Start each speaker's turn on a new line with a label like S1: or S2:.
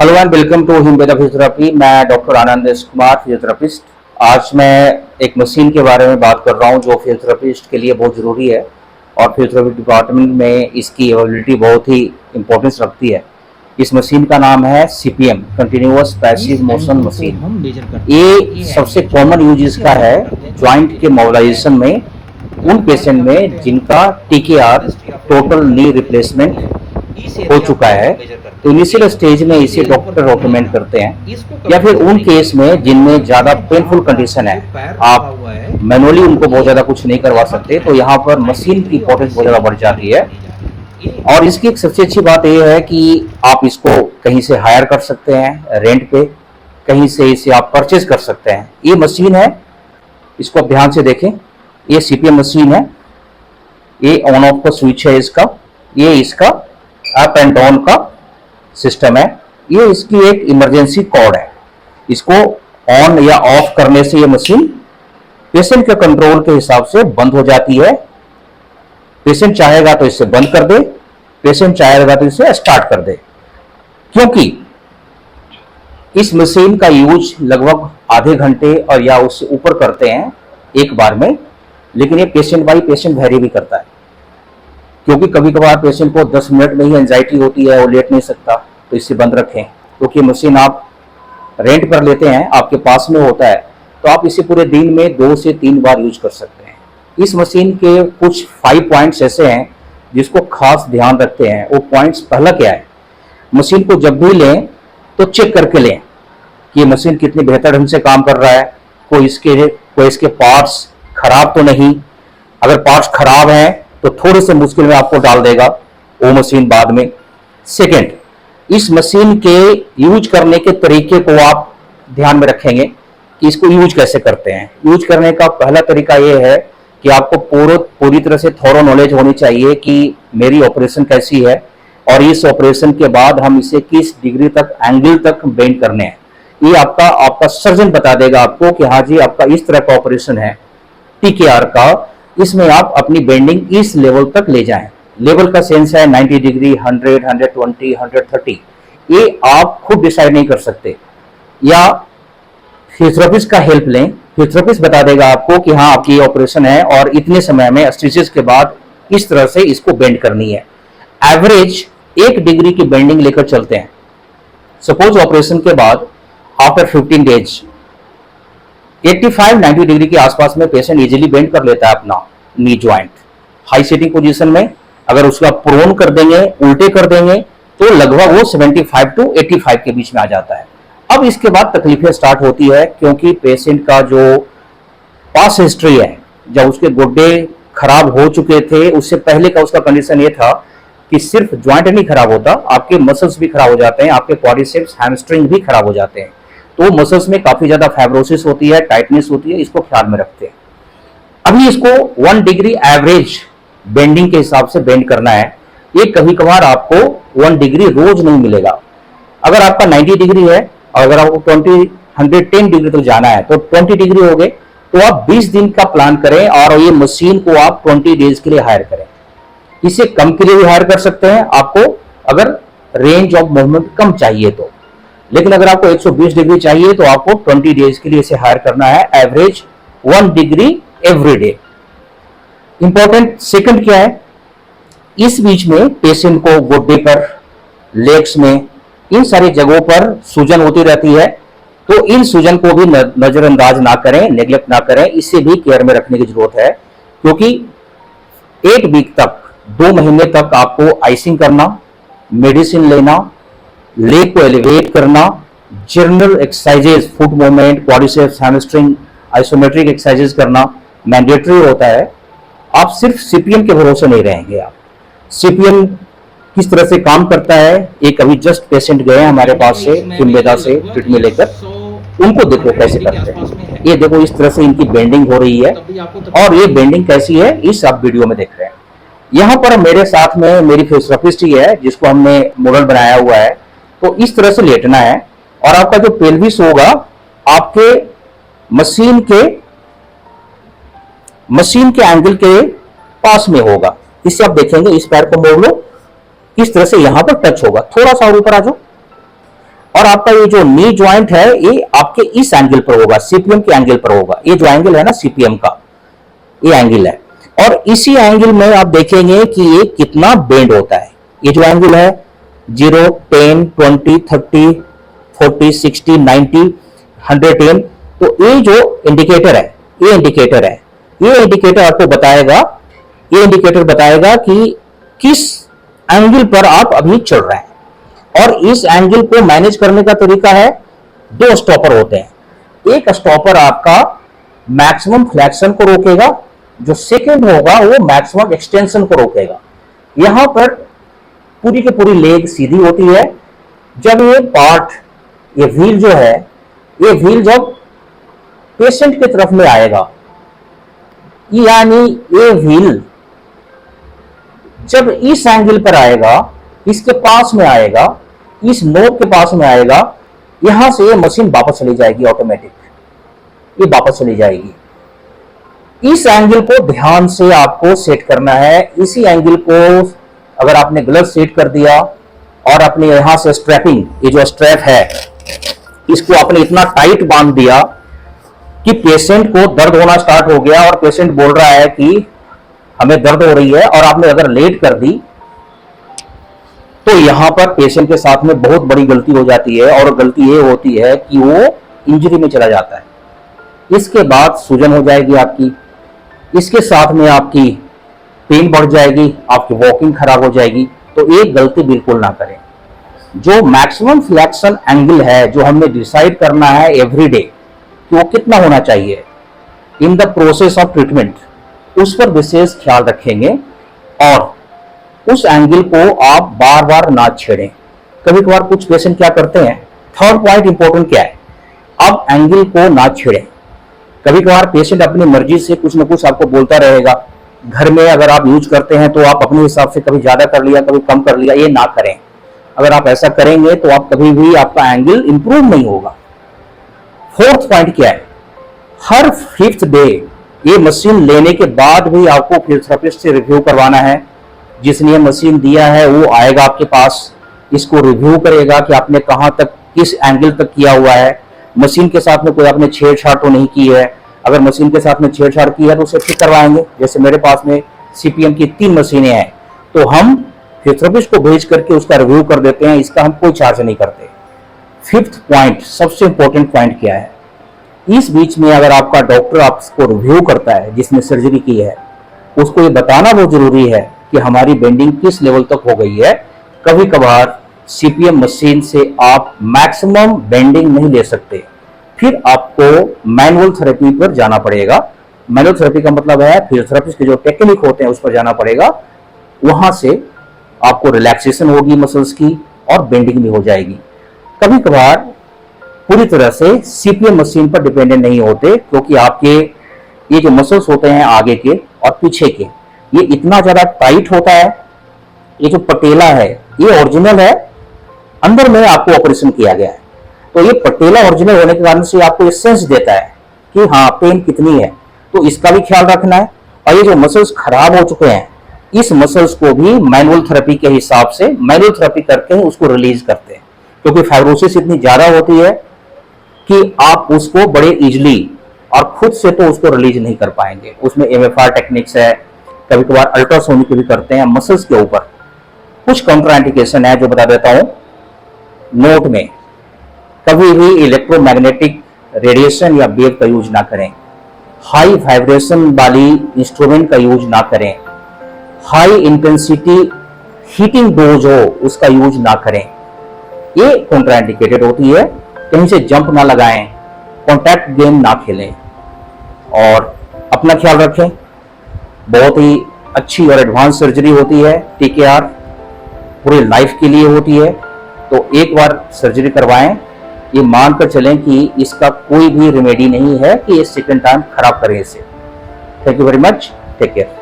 S1: Hello and welcome to Himveda physiotherapy. मैं doctor Anand Kumar, physiotherapist. आज मैं एक मशीन के बारे में बात कर रहा हूं जो फिजियोथेरेपिस्ट के लिए बहुत ज़रूरी है और फिजियोथेरेपी डिपार्टमेंट में इसकी अवेलेबिलिटी बहुत ही इंपॉर्टेंस रखती है। इस मशीन का नाम है CPM, continuous passive motion machine. ये सबसे कॉमन यूज इसका है ज्वाइंट के मोबिलाइजेशन में, उन पेशेंट में जिनका टीकेआर टोटल नी रिप्लेसमेंट हो चुका है। तो इनिशियल स्टेज में इसे डॉक्टर रिकमेंड करते हैं, या फिर उन केस में जिनमें ज्यादा पेनफुल कंडीशन है, आप मैनुअली उनको बहुत ज्यादा कुछ नहीं करवा सकते, तो यहाँ पर मशीन की इंपॉर्टेंस बहुत ज्यादा बढ़ जाती है। और इसकी एक सबसे अच्छी बात यह है कि आप इसको कहीं से हायर कर सकते हैं रेंट पे, कहीं से इसे आप परचेज कर सकते हैं। ये मशीन है, इसको आप ध्यान से देखें। ये सीपीएम मशीन है, ये ऑन ऑफ का स्विच है इसका, ये इसका अप एंड डाउन का सिस्टम है। ये इसकी एक इमरजेंसी कॉर्ड है, इसको ऑन या ऑफ करने से ये मशीन पेशेंट के कंट्रोल के हिसाब से बंद हो जाती है। पेशेंट चाहेगा तो इसे बंद कर दे, पेशेंट चाहेगा तो इसे स्टार्ट कर दे। क्योंकि इस मशीन का यूज लगभग आधे घंटे और या उससे ऊपर करते हैं एक बार में, लेकिन ये पेशेंट बाई पेशेंट वेरी भी करता है। क्योंकि कभी कभार पेशेंट को 10 मिनट में ही एंजाइटी होती है, वो लेट नहीं सकता, तो इसे बंद रखें। क्योंकि मशीन आप रेंट पर लेते हैं, आपके पास में होता है, तो आप इसे पूरे दिन में 2 से 3 बार यूज कर सकते हैं। इस मशीन के कुछ 5 पॉइंट्स ऐसे हैं जिसको खास ध्यान रखते हैं। वो पॉइंट्स पहला क्या है, मशीन को जब भी लें तो चेक करके लें कि ये मशीन कितनी बेहतर ढंग से काम कर रहा है, कोई इसके पार्ट्स खराब तो नहीं। अगर पार्ट्स खराब हैं तो थोड़े से मुश्किल में आपको डाल देगा वो मशीन बाद में। सेकंड, इस मशीन के यूज करने के तरीके को आप ध्यान में रखेंगे कि इसको यूज कैसे करते हैं। यूज करने का पहला तरीका ये है कि आपको पूरी तरह से थॉरो नॉलेज होनी चाहिए कि मेरी ऑपरेशन कैसी है और इस ऑपरेशन के बाद हम इसे किस डिग्री तक, एंगल तक बेंड करने हैं। ये आपका सर्जन बता देगा आपको कि हाँ जी, आपका इस तरह का ऑपरेशन है टीकेआर का, इसमें आप अपनी बेंडिंग इस लेवल तक ले जाएं। लेवल का सेंस है 90 डिग्री, 100, 120, 130। ये आप खुद डिसाइड नहीं कर सकते, या फिजियोथेरेपिस्ट का हेल्प लें। फिजियोथेरेपिस्ट बता देगा आपको कि हाँ, आपकी ऑपरेशन है और इतने समय में स्टिचेस के बाद इस तरह से इसको बेंड करनी है। एवरेज 1 डिग्री की बेंडिंग लेकर चलते हैं। सपोज ऑपरेशन के बाद आफ्टर 15 डेज 85-90 डिग्री के आसपास में पेशेंट इजीली बेंड कर लेता है अपना knee joint. High sitting position में अगर उसका प्रोन कर देंगे, उल्टे कर देंगे, तो लगभग वो 75 to 85 के बीच में आ जाता है। अब इसके बाद तकलीफें स्टार्ट होती है, क्योंकि पेशेंट का जो पास हिस्ट्री है, जब उसके गुड्डे खराब हो चुके थे, उससे पहले का उसका कंडीशन ये था कि सिर्फ ज्वाइंट नहीं खराब होता, आपके मसल्स भी खराब हो जाते हैं, आपके क्वाड्रिसेप्स, हैमस्ट्रिंग भी खराब हो जाते हैं। तो मसल्स में काफी ज्यादा फाइब्रोसिस होती है, टाइटनेस होती है, इसको ख्याल में रखते हैं। अभी इसको 1 डिग्री एवरेज बेंडिंग के हिसाब से बेंड करना है। ये कभी कभार आपको 1 डिग्री रोज नहीं मिलेगा। अगर आपका 90 डिग्री है और अगर आपको 110 डिग्री तक जाना है तो 20 डिग्री हो गए, तो आप 20 दिन का प्लान करें और ये मशीन को आप 20 डेज के लिए हायर करें। इसे कम के लिए भी हायर कर सकते हैं आपको, अगर रेंज ऑफ मूवमेंट कम चाहिए तो। लेकिन अगर आपको 120 डिग्री चाहिए तो आपको 20 डेज के लिए इसे हायर करना है, average 1 degree every day. Important second क्या है, इस बीच में पेशेंट को गोड्डे पर, लेग्स में, इन सारी जगहों पर सूजन होती रहती है, तो इन सूजन को भी नजरअंदाज ना करें, नेग्लेक्ट ना करें, इसे भी केयर में रखने की जरूरत है। क्योंकि 8 वीक तक, 2 महीने तक आपको आइसिंग करना, मेडिसिन लेना, लेग को एलिवेट करना, general exercises, foot movement, quadriceps, hamstring, isometric exercises करना मैंडेटरी होता है। आप सिर्फ सीपीएम के भरोसे नहीं रहेंगे। आप सीपीएम किस तरह से काम करता है, एक अभी जस्ट पेशेंट गए हमारे पास से हिमवेदा से ट्रीटमेंट लेकर, उनको देखो कैसे करते हैं। ये देखो इस तरह से इनकी बेंडिंग हो रही है, और ये बेंडिंग कैसी है इस आप वीडियो में देख रहे हैं। यहाँ पर मेरे साथ में मेरी फिजियोथेरेपिस्ट ही है जिसको हमने मॉडल बनाया हुआ है। तो इस तरह से लेटना है और आपका जो पेल्विस होगा आपके मशीन के एंगल के पास में होगा। इससे आप देखेंगे, इस पैर को मोड़ लो, इस तरह से यहां पर टच होगा, थोड़ा सा और ऊपर आ जाओ। और आपका ये जो नी ज्वाइंट है ये आपके इस एंगल पर होगा, सीपीएम के एंगल पर होगा। ये जो एंगल है ना सीपीएम का, ये एंगल है। और इसी एंगल में आप देखेंगे कि ये कितना बेंड होता है। ये जो एंगल है 0, 10, 20, 30, 40, 60, 90, 110, तो ये जो इंडिकेटर है, ये इंडिकेटर है, ये इंडिकेटर आपको बताएगा, ये इंडिकेटर बताएगा कि किस एंगल पर आप अभी चल रहे हैं। और इस एंगल को मैनेज करने का तरीका है, दो स्टॉपर होते हैं। एक स्टॉपर आपका मैक्सिमम फ्लेक्शन को रोकेगा, जो सेकंड होगा वो मैक्सिमम एक्सटेंशन को रोकेगा। यहां पर पूरी की पूरी लेग सीधी होती है। जब ये पार्ट, ये व्हील जो है, ये व्हील जब पेशेंट की तरफ में आएगा, यानी ये व्हील जब इस एंगल पर आएगा, इसके पास में आएगा, इस नोब के पास में आएगा, यहां से ये मशीन वापस चली जाएगी, ऑटोमेटिक ये वापस चली जाएगी। इस एंगल को ध्यान से आपको सेट करना है। इसी एंगल को अगर आपने गलत सेट कर दिया और अपने यहां से स्ट्रैपिंग, ये जो स्ट्रैप है, इसको आपने इतना टाइट बांध दिया कि पेशेंट को दर्द होना स्टार्ट हो गया और पेशेंट बोल रहा है कि हमें दर्द हो रही है, और आपने अगर लेट कर दी तो यहां पर पेशेंट के साथ में बहुत बड़ी गलती हो जाती है। और गलती ये होती है कि वो इंजरी में चला जाता है। इसके बाद सूजन हो जाएगी आपकी, इसके साथ में आपकी पेन बढ़ जाएगी, आपकी वॉकिंग खराब हो जाएगी। तो एक गलती बिल्कुल ना करें। जो मैक्सिमम फ्लेक्शन एंगल है, जो हमने डिसाइड करना है एवरीडे कि वो कितना होना चाहिए in the process of treatment, उस पर विशेष ख्याल रखेंगे। और उस एंगल को आप बार बार ना छेड़ें। कभी कभार कुछ पेशेंट क्या करते हैं, थर्ड पॉइंट इंपॉर्टेंट क्या है, अब एंगल को ना छेड़ें। कभी कभार पेशेंट अपनी मर्जी से कुछ ना कुछ आपको बोलता रहेगा। घर में अगर आप यूज करते हैं तो आप अपने हिसाब से कभी ज्यादा कर लिया, कभी कम कर लिया, ये ना करें। अगर आप ऐसा करेंगे तो आप कभी भी आपका एंगल इंप्रूव नहीं होगा। फोर्थ पॉइंट क्या है, हर 5th डे ये मशीन लेने के बाद भी आपको फिजियोथेरेपिस्ट से रिव्यू करवाना है। जिसने ये मशीन दिया है वो आएगा आपके पास, इसको रिव्यू करेगा कि आपने कहां तक, किस एंगल तक किया हुआ है। मशीन के साथ में कोई आपने छेड़छाड़ तो नहीं की है। अगर मशीन के साथ में छेड़छाड़ की है तो उसे ठीक करवाएंगे। जैसे मेरे पास में सीपीएम की 3 मशीनें हैं, तो हम फिजियोथेरेपिस्ट को भेज करके उसका रिव्यू कर देते हैं। इसका हम कोई चार्ज नहीं करते। 5th पॉइंट, सबसे इंपॉर्टेंट पॉइंट क्या है, इस बीच में अगर आपका डॉक्टर आपको रिव्यू करता है जिसने सर्जरी की है, उसको ये बताना बहुत जरूरी है कि हमारी बेंडिंग किस लेवल तक हो गई है। कभी कभार सीपीएम मशीन से आप मैक्सिमम बेंडिंग नहीं ले सकते, फिर आपको मैनुअल थेरेपी पर जाना पड़ेगा। मैनुअल थेरेपी का मतलब है फिजियोथेरेपिस्ट के जो टेक्निक होते हैं उस पर जाना पड़ेगा। वहां से आपको रिलैक्सेशन होगी मसल्स की और बेंडिंग भी हो जाएगी। कभी कभार पूरी तरह से सीपीएम मशीन पर डिपेंडेंट नहीं होते, क्योंकि आपके ये जो मसल्स होते हैं आगे के और पीछे के, ये इतना ज्यादा टाइट होता है। ये जो पटेला है ये ओरिजिनल है, अंदर में आपको ऑपरेशन किया गया है। तो ये पटेला ओरिजिनल होने के कारण से आपको ये सेंस देता है कि हाँ पेन कितनी है, तो इसका भी ख्याल रखना है। और ये जो मसल्स खराब हो चुके हैं, इस मसल्स को भी मैनुअल थेरेपी के हिसाब से मैनुअल थेरेपी करके उसको रिलीज करते हैं, क्योंकि फाइब्रोसिस इतनी ज्यादा होती है कि आप उसको बड़े इजिली और खुद से तो उसको रिलीज नहीं कर पाएंगे। उसमें एमएफआर टेक्निक्स है, कभी कभार अल्ट्रासोनिक भी करते हैं मसल्स के ऊपर। कुछ काउंटरइंडिकेशन है जो बता देता हूं नोट में। कभी भी इलेक्ट्रोमैग्नेटिक रेडिएशन या वेव का यूज ना करें। हाई वाइब्रेशन वाली इंस्ट्रूमेंट का यूज ना करें। हाई इंटेंसिटी हीटिंग डोज हो उसका यूज ना करें, ये कॉन्ट्राइंडिकेटेड होती है। कहीं से जंप ना लगाएं, कॉन्टैक्ट गेम ना खेलें और अपना ख्याल रखें। बहुत ही अच्छी और एडवांस सर्जरी होती है, टीकेआर पूरी लाइफ के लिए होती है। तो एक बार सर्जरी करवाएं, ये मानकर चलें कि इसका कोई भी रेमेडी नहीं है कि ये सेकंड टाइम खराब करें इसे। Thank you very much, take care.